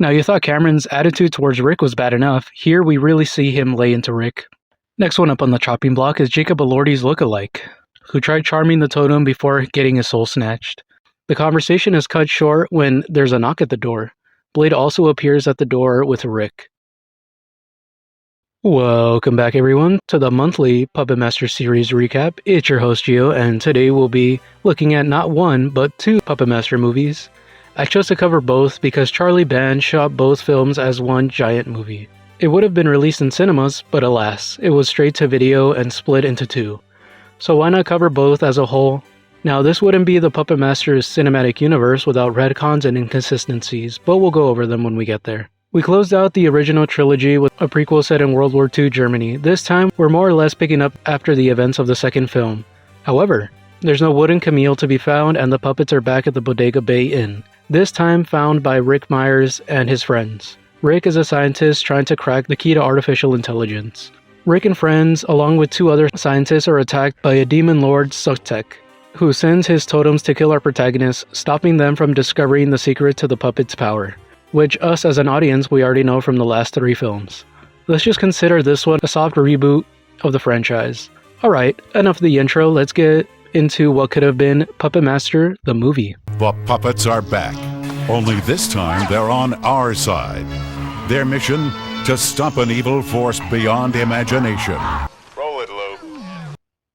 Now, you thought Cameron's attitude towards Rick was bad enough. Here we really see him lay into Rick. Next one up on the chopping block is Jacob Elordi's lookalike, who tried charming the totem before getting his soul snatched. The conversation is cut short when there's a knock at the door. Blade also appears at the door with Rick. Welcome back, everyone, to the monthly Puppet Master series recap. It's your host, Gio, and today we'll be looking at not one, but two Puppet Master movies. I chose to cover both because Charlie Band shot both films as one giant movie. It would have been released in cinemas, but alas, it was straight to video and split into two. So why not cover both as a whole? Now, this wouldn't be the Puppet Master's cinematic universe without retcons and inconsistencies, but we'll go over them when we get there. We closed out the original trilogy with a prequel set in World War II Germany. This time, we're more or less picking up after the events of the second film. However, there's no wooden Camille to be found, and the puppets are back at the Bodega Bay Inn. This time found by Rick Myers and his friends. Rick is a scientist trying to crack the key to artificial intelligence. Rick and friends, along with two other scientists, are attacked by a demon lord, Sutek, who sends his totems to kill our protagonists, stopping them from discovering the secret to the puppet's power, which us as an audience we already know from the last three films. Let's just consider this one a soft reboot of the franchise. Alright, enough of the intro, let's get into what could have been Puppet Master, the movie. The puppets are back, only this time they're on our side. Their mission, to stop an evil force beyond imagination. Roll it, Luke.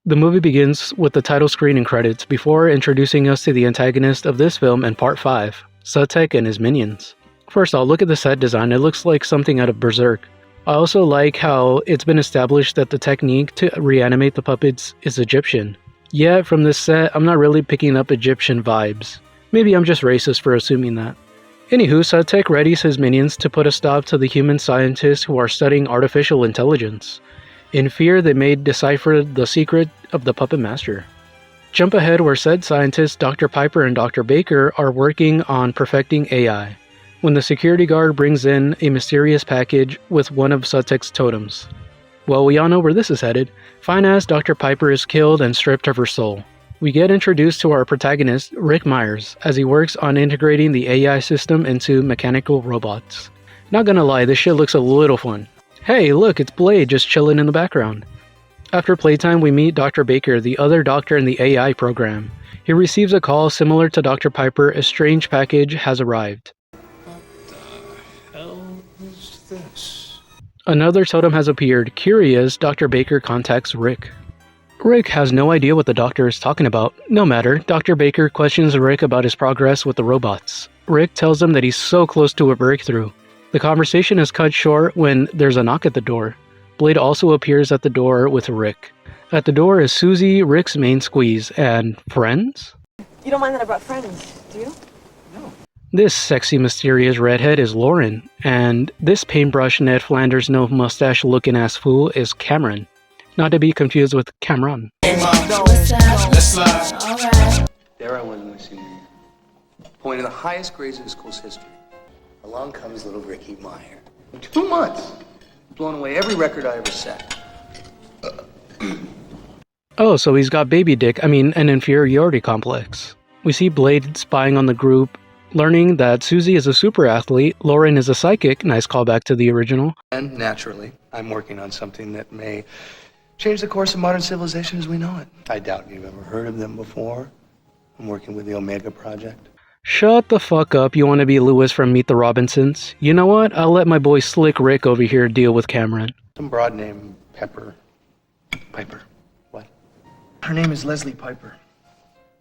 The movie begins with the title screen and credits before introducing us to the antagonist of this film and Part 5, Sutek and his minions. First off, look at the set design, it looks like something out of Berserk. I also like how it's been established that the technique to reanimate the puppets is Egyptian. Yet, from this set, I'm not really picking up Egyptian vibes. Maybe I'm just racist for assuming that. Anywho, Sutek readies his minions to put a stop to the human scientists who are studying artificial intelligence. In fear, they may decipher the secret of the Puppet Master. Jump ahead where said scientists Dr. Piper and Dr. Baker are working on perfecting AI, when the security guard brings in a mysterious package with one of Sutek's totems. Well, we all know where this is headed. Fine as Dr. Piper is killed and stripped of her soul. We get introduced to our protagonist, Rick Myers, as he works on integrating the AI system into mechanical robots. Not gonna lie, this shit looks a little fun. Hey, look, it's Blade just chilling in the background. After playtime, we meet Dr. Baker, the other doctor in the AI program. He receives a call similar to Dr. Piper. A strange package has arrived. This. Another totem has appeared. Curious, Dr. Baker contacts Rick. Rick has no idea what the doctor is talking about. No matter, Dr. Baker questions Rick about his progress with the robots. Rick tells him that he's so close to a breakthrough. The conversation is cut short when there's a knock at the door. Blade also appears at the door with Rick. At the door is Susie, Rick's main squeeze, and friends? You don't mind that I brought friends, do you? This sexy, mysterious redhead is Lauren, and this paintbrush Ned Flanders no mustache looking ass fool is Cameron. Not to be confused with Cameron. Hey, Mom. Let's slide. Alright. There I was in my senior year. Point in the highest grades in the school's history. Along comes little Ricky Meyer. In 2 months, blown away every record I ever set. Oh, so he's got baby dick, an inferiority complex. We see Blade spying on the group, learning that Susie is a super athlete, Lauren is a psychic, nice callback to the original. And naturally, I'm working on something that may change the course of modern civilization as we know it. I doubt you've ever heard of them before. I'm working with the Omega Project. Shut the fuck up, you want to be Lewis from Meet the Robinsons? You know what, I'll let my boy Slick Rick over here deal with Cameron. Some broad name, Piper. What? Her name is Leslie Piper.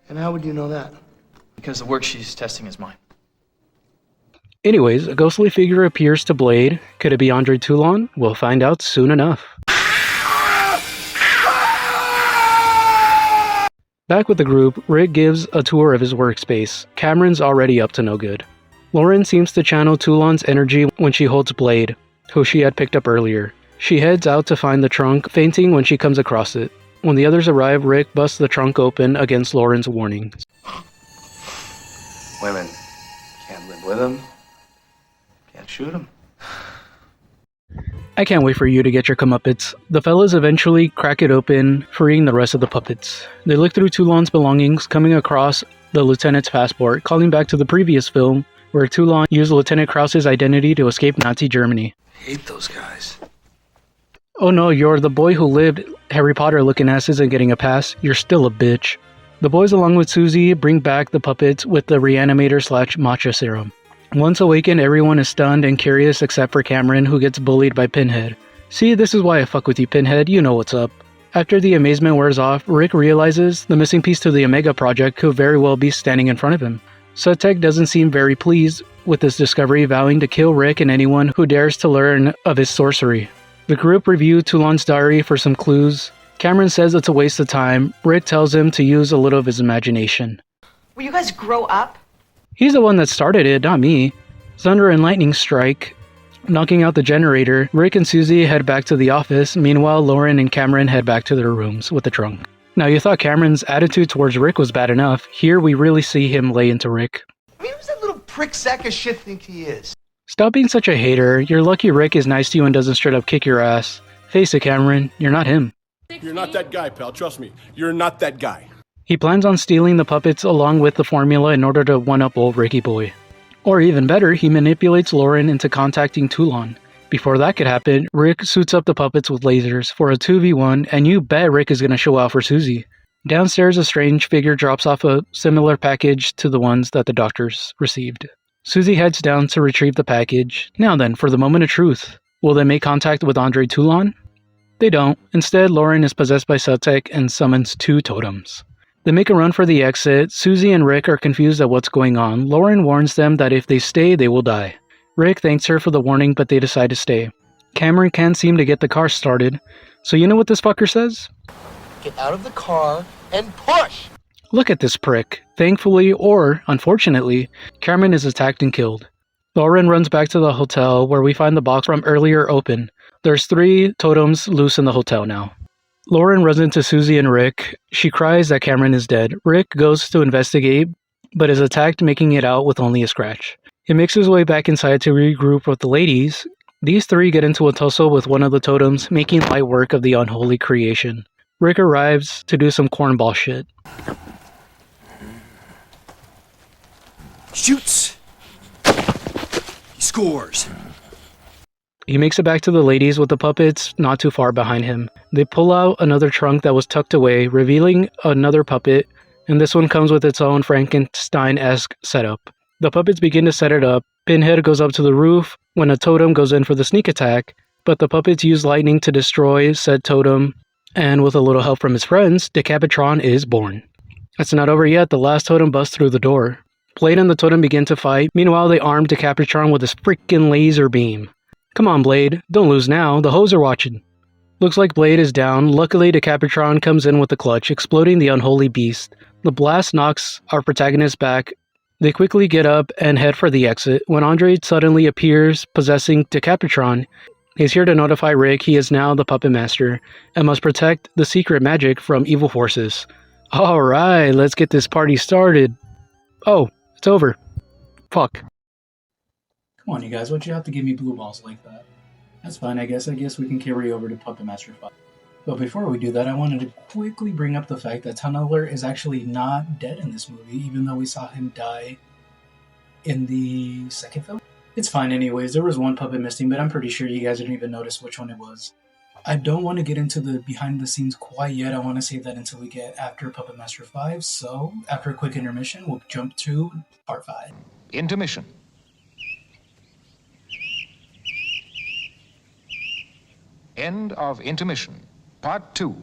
And how would you know that? Because the work she's testing is mine. Anyways, a ghostly figure appears to Blade. Could it be Andre Toulon? We'll find out soon enough. Back with the group, Rick gives a tour of his workspace. Cameron's already up to no good. Lauren seems to channel Toulon's energy when she holds Blade, who she had picked up earlier. She heads out to find the trunk, fainting when she comes across it. When the others arrive, Rick busts the trunk open against Lauren's warnings. Women can't live with them. Can't shoot them. I can't wait for you to get your comeuppance. The fellas eventually crack it open, freeing the rest of the puppets. They look through Toulon's belongings, coming across the lieutenant's passport, calling back to the previous film where Toulon used Lieutenant Krause's identity to escape Nazi Germany. Hate those guys. Oh no, you're the boy who lived Harry Potter looking asses and getting a pass. You're still a bitch. The boys, along with Susie, bring back the puppets with the reanimator/matcha serum. Once awakened, everyone is stunned and curious except for Cameron, who gets bullied by Pinhead. See, this is why I fuck with you, Pinhead. You know what's up. After the amazement wears off, Rick realizes the missing piece to the Omega Project could very well be standing in front of him. Sutek doesn't seem very pleased with this discovery, vowing to kill Rick and anyone who dares to learn of his sorcery. The group review Toulon's diary for some clues. Cameron says it's a waste of time. Rick tells him to use a little of his imagination. Will you guys grow up? He's the one that started it, not me. Thunder and lightning strike, knocking out the generator. Rick and Susie head back to the office. Meanwhile, Lauren and Cameron head back to their rooms with the trunk. Now, you thought Cameron's attitude towards Rick was bad enough. Here, we really see him lay into Rick. I mean, who's that little prick sack of shit think he is? Stop being such a hater. You're lucky Rick is nice to you and doesn't straight up kick your ass. Face it, Cameron. You're not him. You're not that guy, pal. Trust me. You're not that guy. He plans on stealing the puppets along with the formula in order to one-up old Ricky Boy. Or even better, he manipulates Lauren into contacting Toulon. Before that could happen, Rick suits up the puppets with lasers for a 2v1, and you bet Rick is going to show out for Susie. Downstairs, a strange figure drops off a similar package to the ones that the doctors received. Susie heads down to retrieve the package. Now then, for the moment of truth. Will they make contact with Andre Toulon? They don't. Instead, Lauren is possessed by Sutek and summons 2 totems. They make a run for the exit. Susie and Rick are confused at what's going on. Lauren warns them that if they stay, they will die. Rick thanks her for the warning, but they decide to stay. Cameron can't seem to get the car started. So you know what this fucker says? Get out of the car and push! Look at this prick. Thankfully, or unfortunately, Cameron is attacked and killed. Lauren runs back to the hotel, where we find the box from earlier open. There's 3 totems loose in the hotel now. Lauren runs into Susie and Rick. She cries that Cameron is dead. Rick goes to investigate, but is attacked, making it out with only a scratch. He makes his way back inside to regroup with the ladies. These 3 get into a tussle with one of the totems, making light work of the unholy creation. Rick arrives to do some cornball shit. Shoots! He scores! He makes it back to the ladies with the puppets not too far behind him. They pull out another trunk that was tucked away, revealing another puppet, and this one comes with its own Frankenstein-esque setup. The puppets begin to set it up. Pinhead goes up to the roof when a totem goes in for the sneak attack, but the puppets use lightning to destroy said totem, and with a little help from his friends, Decapitron is born. It's not over yet. The last totem busts through the door. Blade and the totem begin to fight. Meanwhile, they arm Decapitron with his freaking laser beam. Come on, Blade. Don't lose now. The hoes are watching. Looks like Blade is down. Luckily, Decapitron comes in with the clutch, exploding the unholy beast. The blast knocks our protagonist back. They quickly get up and head for the exit. When Andre suddenly appears, possessing Decapitron, he's here to notify Rick he is now the puppet master and must protect the secret magic from evil forces. Alright, let's get this party started. Oh, it's over. Fuck. Come on, you guys, why'd you have to give me blue balls like that? That's fine, I guess we can carry over to Puppet Master 5. But before we do that, I wanted to quickly bring up the fact that Tunneler is actually not dead in this movie, even though we saw him die in the second film. It's fine anyways, there was one puppet missing, but I'm pretty sure you guys didn't even notice which one it was. I don't want to get into the behind the scenes quite yet, I want to save that until we get after Puppet Master 5, so after a quick intermission, we'll jump to part 5. Intermission. End of intermission. Part 2.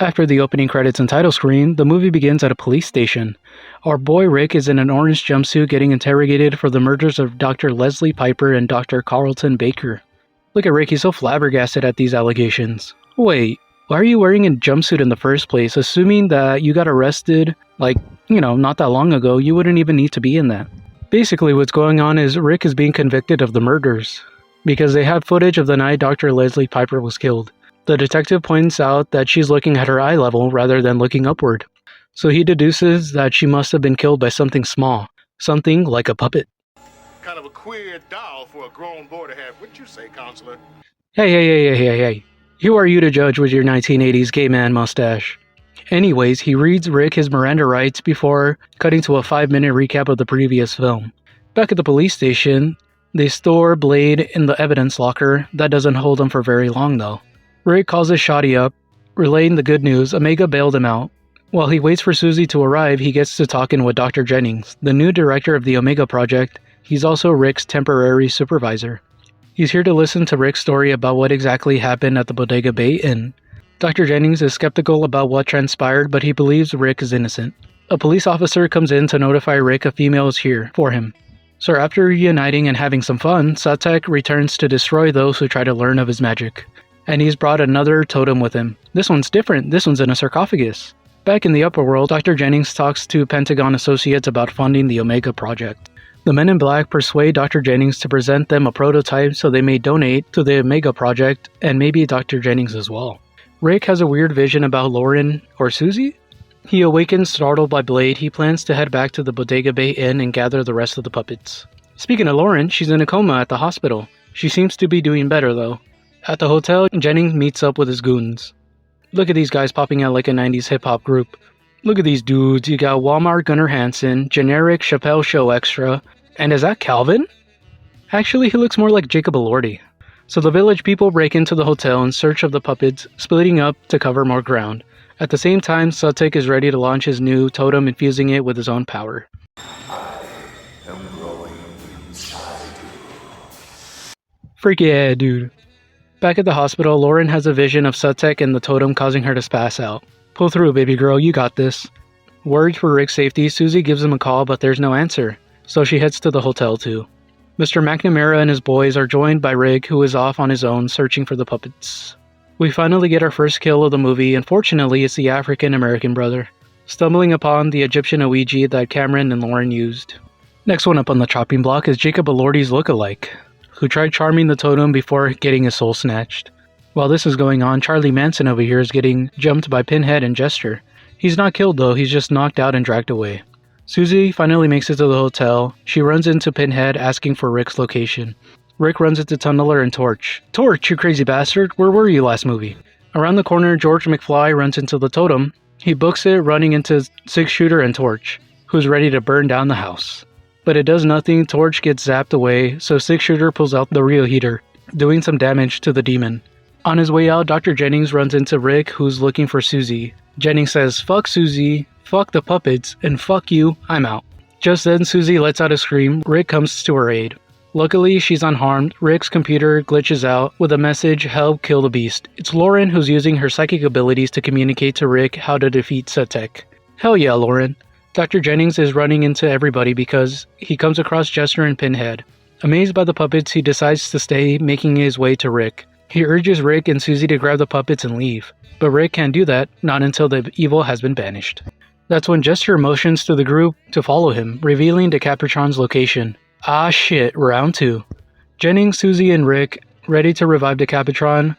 After the opening credits and title screen, the movie begins at a police station. Our boy Rick is in an orange jumpsuit getting interrogated for the murders of Dr. Leslie Piper and Dr. Carlton Baker. Look at Rick, he's so flabbergasted at these allegations. Wait, why are you wearing a jumpsuit in the first place? Assuming that you got arrested, not that long ago, you wouldn't even need to be in that. Basically, what's going on is Rick is being convicted of the murders, because they have footage of the night Dr. Leslie Piper was killed. The detective points out that she's looking at her eye level rather than looking upward. So he deduces that she must have been killed by something small. Something like a puppet. Kind of a queer doll for a grown boy to have. Wouldn't you say, counselor? Hey. Who are you to judge with your 1980s gay man mustache? Anyways, he reads Rick his Miranda rights before cutting to a 5-minute recap of the previous film. Back at the police station, they store Blade in the evidence locker. That doesn't hold him for very long though. Rick calls his shotty up, relaying the good news. Omega bailed him out. While he waits for Susie to arrive, he gets to talking with Dr. Jennings, the new director of the Omega Project. He's also Rick's temporary supervisor. He's here to listen to Rick's story about what exactly happened at the Bodega Bay Inn. Dr. Jennings is skeptical about what transpired, but he believes Rick is innocent. A police officer comes in to notify Rick a female is here for him. So after reuniting and having some fun, Sutek returns to destroy those who try to learn of his magic. And he's brought another totem with him. This one's different. This one's in a sarcophagus. Back in the upper world, Dr. Jennings talks to Pentagon associates about funding the Omega Project. The Men in Black persuade Dr. Jennings to present them a prototype so they may donate to the Omega Project, and maybe Dr. Jennings as well. Rick has a weird vision about Lauren or Susie? He awakens startled by Blade. He plans to head back to the Bodega Bay Inn and gather the rest of the puppets. Speaking of Lauren, she's in a coma at the hospital. She seems to be doing better though. At the hotel, Jennings meets up with his goons. Look at these guys popping out like a 90s hip-hop group. Look at these dudes. You got Walmart Gunnar Hansen, generic Chappelle Show extra, and is that Calvin? Actually, he looks more like Jacob Elordi. So the village people break into the hotel in search of the puppets, splitting up to cover more ground. At the same time, Sutek is ready to launch his new totem, infusing it with his own power. Freak yeah, dude. Back at the hospital, Lauren has a vision of Sutek and the totem causing her to pass out. Pull through, baby girl, you got this. Worried for Rick's safety, Susie gives him a call, but there's no answer, so she heads to the hotel too. Mr. McNamara and his boys are joined by Rick, who is off on his own searching for the puppets. We finally get our first kill of the movie, and fortunately it's the African-American brother, stumbling upon the Egyptian Ouija that Cameron and Lauren used. Next one up on the chopping block is Jacob Elordi's lookalike, who tried charming the totem before getting his soul snatched. While this is going on, Charlie Manson over here is getting jumped by Pinhead and Jester. He's not killed though, he's just knocked out and dragged away. Susie finally makes it to the hotel. She runs into Pinhead asking for Rick's location. Rick runs into Tunneler and Torch. Torch, you crazy bastard, where were you last movie? Around the corner, George McFly runs into the totem. He books it, running into Six Shooter and Torch, who's ready to burn down the house. But it does nothing. Torch gets zapped away, so Six Shooter pulls out the real heater, doing some damage to the demon. On his way out, Dr. Jennings runs into Rick, who's looking for Susie. Jennings says, "Fuck Susie, fuck the puppets, and fuck you, I'm out." Just then, Susie lets out a scream. Rick comes to her aid. Luckily, she's unharmed. Rick's computer glitches out with a message, "Help kill the beast." It's Lauren who's using her psychic abilities to communicate to Rick how to defeat Sutek. Hell yeah, Lauren. Dr. Jennings is running into everybody because he comes across Jester and Pinhead. Amazed by the puppets, he decides to stay, making his way to Rick. He urges Rick and Susie to grab the puppets and leave. But Rick can't do that, not until the evil has been banished. That's when Jester motions to the group to follow him, revealing Decapitron's location. Ah shit, round 2. Jennings, Susie, and Rick ready to revive Decapitron.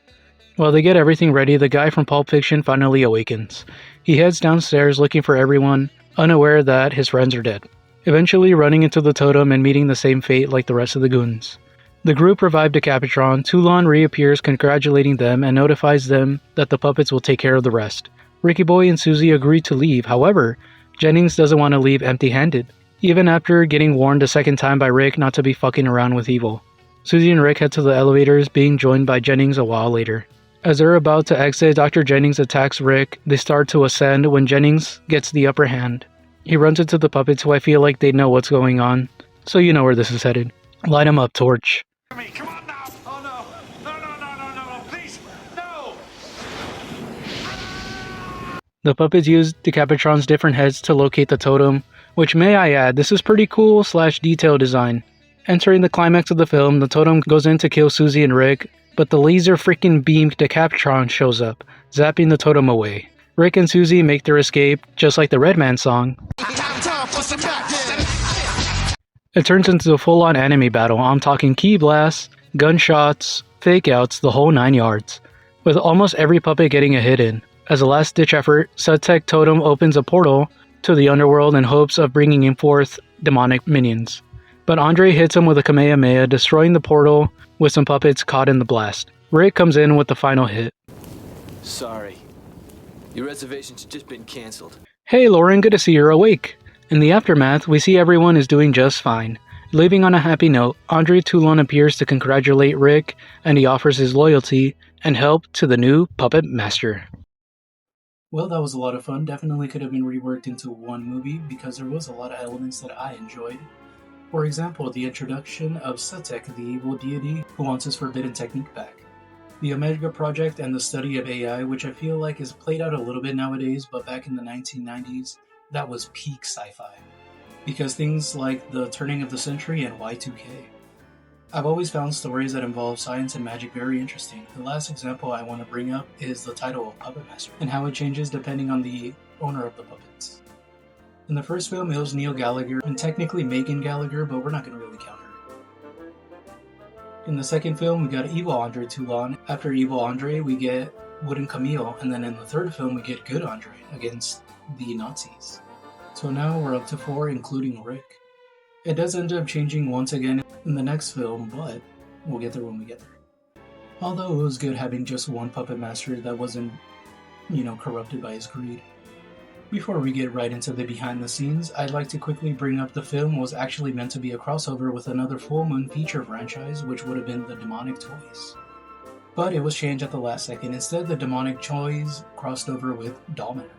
While they get everything ready, the guy from Pulp Fiction finally awakens. He heads downstairs looking for everyone, unaware that his friends are dead. Eventually running into the totem and meeting the same fate like the rest of the goons. The group revive Decapitron. Toulon reappears congratulating them and notifies them that the puppets will take care of the rest. Ricky Boy and Susie agree to leave. However, Jennings doesn't want to leave empty-handed, even after getting warned a second time by Rick not to be fucking around with evil. Susie and Rick head to the elevators, being joined by Jennings a while later. As they're about to exit, Dr. Jennings attacks Rick. They start to ascend when Jennings gets the upper hand. He runs into the puppets, who I feel like they know what's going on, so you know where this is headed. Light him up, Torch. Come on now! Oh no! No, please! No! The puppets use Decapitron's different heads to locate the totem, which, may I add, this is pretty cool / detailed design. Entering the climax of the film, the totem goes in to kill Susie and Rick, but the laser freaking beam Decapitron shows up, zapping the totem away. Rick and Susie make their escape, just like the Redman song. It turns into a full-on anime battle. I'm talking key blasts, gunshots, fake-outs, the whole 9 yards, with almost every puppet getting a hit in. As a last-ditch effort, Sutek Totem opens a portal to the underworld in hopes of bringing in forth demonic minions. But Andre hits him with a Kamehameha, destroying the portal with some puppets caught in the blast. Rick comes in with the final hit. Sorry. Your reservation's just been cancelled. Hey Lauren, good to see you're awake. In the aftermath, we see everyone is doing just fine. Leaving on a happy note, Andre Toulon appears to congratulate Rick, and he offers his loyalty and help to the new puppet master. Well, that was a lot of fun. Definitely could have been reworked into one movie because there was a lot of elements that I enjoyed. For example, the introduction of Sutekh, the evil deity who wants his forbidden technique back. The Omega Project and the study of AI, which I feel like is played out a little bit nowadays, but back in the 1990s, that was peak sci-fi. Because things like the turning of the century and Y2K. I've always found stories that involve science and magic very interesting. The last example I want to bring up is the title of Puppet Master, and how it changes depending on the owner of the puppets. In the first film, it was Neil Gallagher, and technically Megan Gallagher, but we're not going to really count her. In the second film, we got Evil Andre Toulon. After Evil Andre, we get Wooden Camille, and then in the third film, we get Good Andre against the Nazis. So now we're up to 4, including Rick. It does end up changing once again in the next film, but we'll get there when we get there. Although it was good having just one puppet master that wasn't, corrupted by his greed. Before we get right into the behind the scenes, I'd like to quickly bring up the film was actually meant to be a crossover with another Full Moon feature franchise, which would have been the Demonic Toys. But it was changed at the last second. Instead, the Demonic Toys crossed over with Dollman.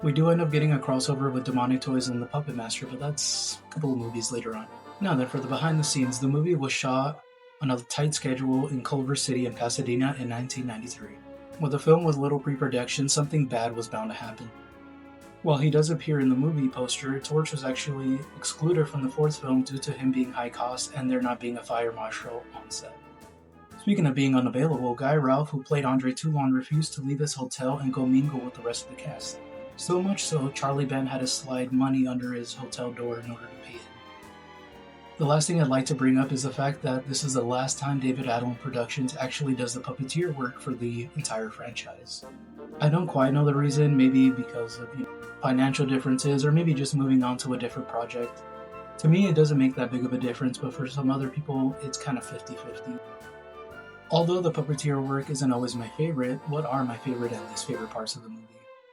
We do end up getting a crossover with Demonic Toys and the Puppet Master, but that's a couple of movies later on. Now then, for the behind the scenes, the movie was shot on a tight schedule in Culver City and Pasadena in 1993. With the film with little pre-production, something bad was bound to happen. While he does appear in the movie poster, Torch was actually excluded from the fourth film due to him being high cost and there not being a fire marshal on set. Speaking of being unavailable, Guy Ralph, who played Andre Toulon, refused to leave his hotel and go mingle with the rest of the cast. So much so, Charlie Benn had to slide money under his hotel door in order to pay it. The last thing I'd like to bring up is the fact that this is the last time David Adelman Productions actually does the puppeteer work for the entire franchise. I don't quite know the reason, maybe because of financial differences, or maybe just moving on to a different project. To me, it doesn't make that big of a difference, but for some other people, it's kind of 50-50. Although the puppeteer work isn't always my favorite, what are my favorite and least favorite parts of the movie?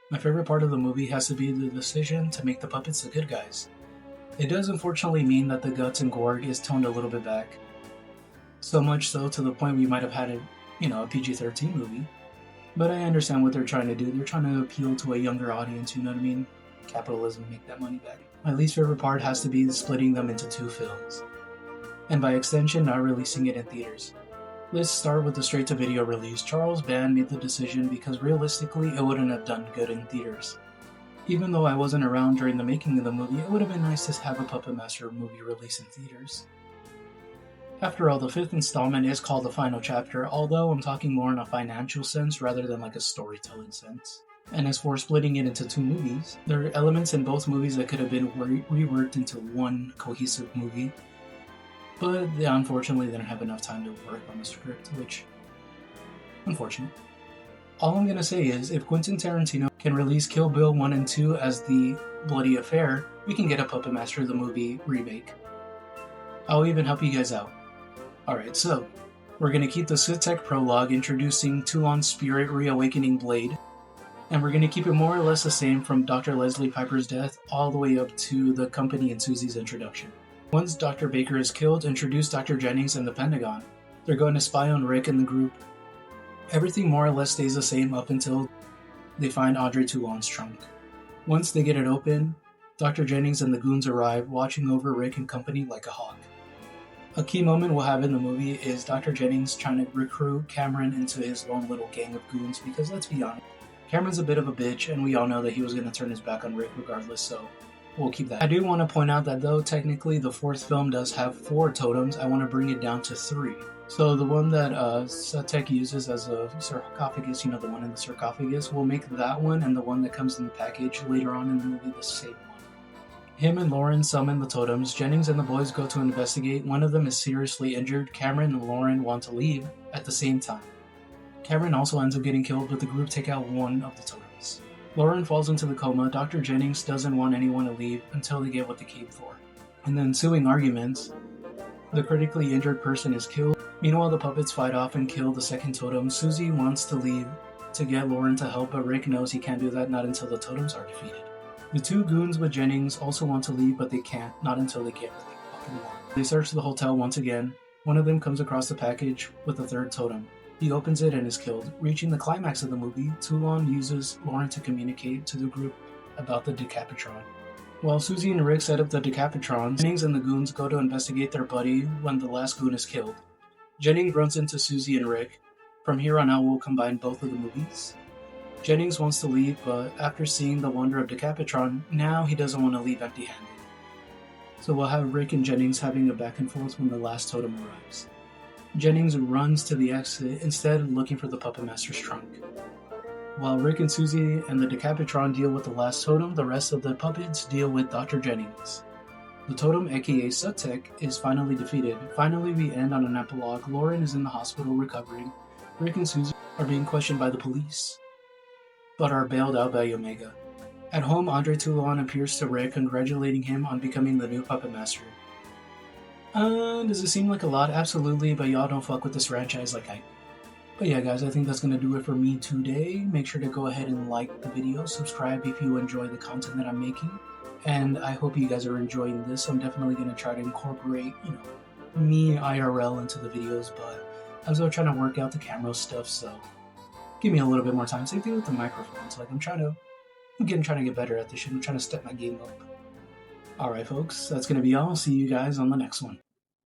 My favorite part of the movie has to be the decision to make the puppets the good guys. It does unfortunately mean that the guts and gore is toned a little bit back. So much so to the point we might have had a PG-13 movie. But I understand what they're trying to do. They're trying to appeal to a younger audience, you know what I mean? Capitalism, make that money back. My least favorite part has to be splitting them into 2 films. And by extension, not releasing it in theaters. Let's start with the straight-to-video release. Charles Band made the decision because realistically, it wouldn't have done good in theaters. Even though I wasn't around during the making of the movie, it would have been nice to have a Puppet Master movie released in theaters. After all, the 5th installment is called The Final Chapter, although I'm talking more in a financial sense rather than like a storytelling sense. And as for splitting it into 2 movies, there are elements in both movies that could have been reworked into one cohesive movie. But they unfortunately didn't have enough time to work on the script, which, unfortunate. All I'm gonna say is, if Quentin Tarantino can release Kill Bill 1 and 2 as the Bloody Affair, we can get a Puppet Master the movie remake. I'll even help you guys out. Alright, so, we're gonna keep the Sutekh prologue introducing Toulon's spirit reawakening blade, and we're gonna keep it more or less the same from Dr. Leslie Piper's death all the way up to the company and Susie's introduction. Once Dr. Baker is killed, introduce Dr. Jennings and the Pentagon. They're going to spy on Rick and the group. Everything more or less stays the same up until they find Andre Toulon's trunk. Once they get it open, Dr. Jennings and the goons arrive, watching over Rick and company like a hawk. A key moment we'll have in the movie is Dr. Jennings trying to recruit Cameron into his lone little gang of goons, because let's be honest, Cameron's a bit of a bitch, and we all know that he was going to turn his back on Rick regardless, so we'll keep that. I do want to point out that though technically the 4th film does have 4 totems, I want to bring it down to 3. So the one that Sutekh uses as a sarcophagus, the one in the sarcophagus, we'll make that one, and the one that comes in the package later on in the movie the same one. Him and Lauren summon the totems. Jennings and the boys go to investigate. One of them is seriously injured. Cameron and Lauren want to leave at the same time. Cameron also ends up getting killed, but the group take out one of the totems. Lauren falls into the coma. Dr. Jennings doesn't want anyone to leave until they get what they came for. In the ensuing arguments, the critically injured person is killed. Meanwhile, the puppets fight off and kill the second totem. Susie wants to leave to get Lauren to help, but Rick knows he can't do that, not until the totems are defeated. The 2 goons with Jennings also want to leave, but they can't, not until they get what they fucking want. They search the hotel once again. One of them comes across a package with a third totem. He opens it and is killed. Reaching the climax of the movie, Toulon uses Lauren to communicate to the group about the Decapitron. While Susie and Rick set up the Decapitron, Jennings and the goons go to investigate their buddy when the last goon is killed. Jennings runs into Susie and Rick. From here on out, we'll combine both of the movies. Jennings wants to leave, but after seeing the wonder of Decapitron, now he doesn't want to leave empty-handed. So we'll have Rick and Jennings having a back and forth when the last totem arrives. Jennings runs to the exit, instead looking for the Puppet Master's trunk. While Rick and Susie and the Decapitron deal with the last totem, the rest of the puppets deal with Dr. Jennings. The totem, aka Sutek, is finally defeated. Finally, we end on an epilogue. Lauren is in the hospital recovering. Rick and Susie are being questioned by the police, but are bailed out by Omega. At home, Andre Toulon appears to Rick, congratulating him on becoming the new Puppet Master. Does it seem like a lot? Absolutely, but y'all don't fuck with this franchise like I do. But yeah, guys, I think that's going to do it for me today. Make sure to go ahead and like the video, subscribe if you enjoy the content that I'm making, and I hope you guys are enjoying this. I'm definitely going to try to incorporate, me IRL into the videos, but I'm still trying to work out the camera stuff, so give me a little bit more time. Same thing with the microphones. Like, I'm trying to get better at this shit. I'm trying to step my game up. Alright, folks, that's going to be all. See you guys on the next one.